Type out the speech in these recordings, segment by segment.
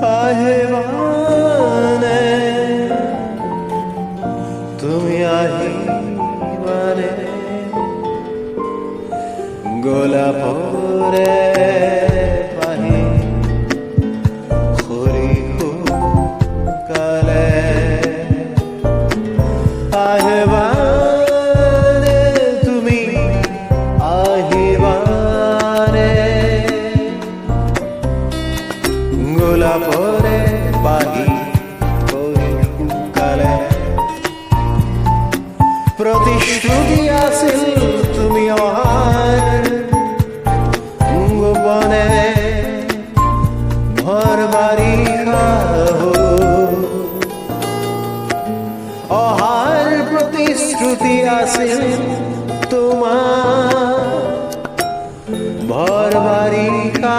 আহিবানে তুমি আহিবানে গোলাপৰে পাহি সৰি শুকালে আহিবানে তুমি আহিবানে গোলাপৰে পাহি সৰি শুকালে প্ৰতিশ্ৰুতি আছিল তুমি অহাৰ গোপনে ভৰ বাৰিষা অহাৰ প্ৰতিশ্ৰুতি আছিল তোমাৰ ভৰ বাৰিষা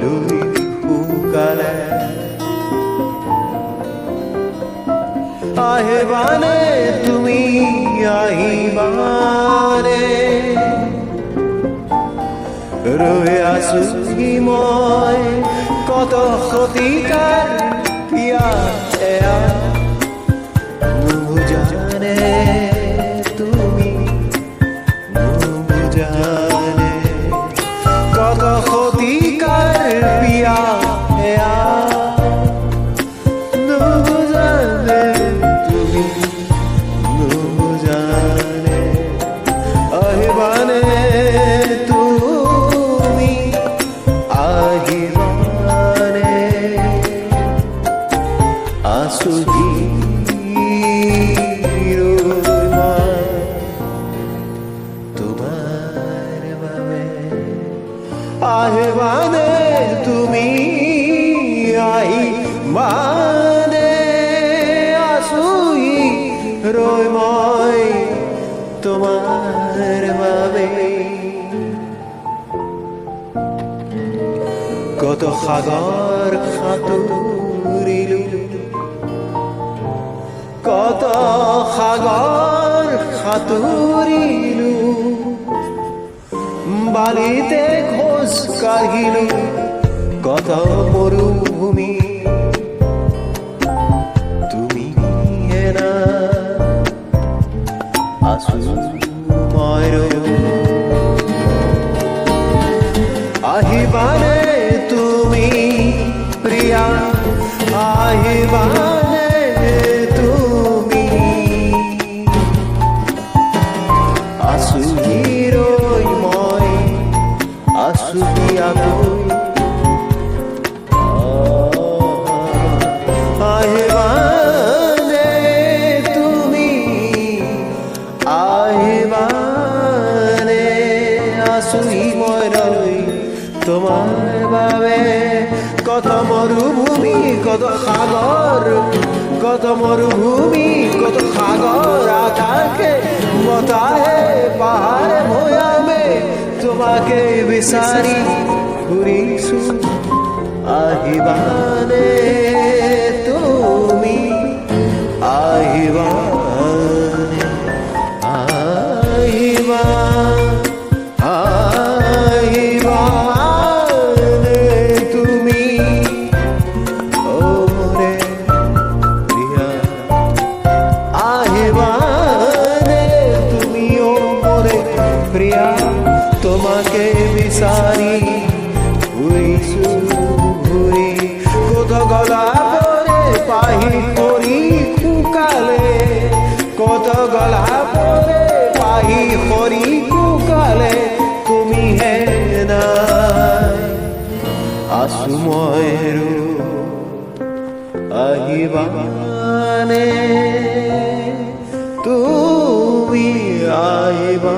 লুই শুকালে আহিবানে তুমি আহিবানে ৰৈ আছো মই কত শতিকাৰ পিয়া এয়া নুবুজানে তুমি নুবুজানে কত শতিকাৰ পিয়া এয়া নুবুজানে তুমি নুবুজানে আহিবানে তুমি আহিবানে আছোহি তোমাৰ বাবে আহিবানে তুমি আহিবানে আছোহি ৰৈ মই তোমাৰ বাবে কত সাগৰ সাঁতুৰিলো কত সাগৰ সাঁতুৰিলো বালিতে খোজ কাঢ়িলো কত মৰুভূমি তুমি হেনা আছো মই আহিবানে তুমি প্ৰিয়া আহিবানে তুমি আছোহি ৰৈ মই আছোহি আকৌ আহিবানে তুমি আহিবানে আছোহি মই ৰৈ তোমাৰ বাবে কত মৰুভূমি কত সাগৰ কত মৰুভূমি কত সাগৰ আকাশে বতাহে পাহাৰে ভৈয়ামে তোমাকে বিচাৰি ঘূৰিছো আহিবানে তুমি আহিবানে আহিবা আহিবানে তুমি ও মোৰে প্ৰিয়া আহিবানে তুমি ও মোৰে প্ৰিয়া তোমাকে বিচাৰি ঘূৰিছো ঘূৰি কত গলাপৰে পাহি সৰি শুকালে কত গলাপৰে পাহি সৰি শুকালে তুমি হে নাই আছো মই আহিবানে তুমি আহিবা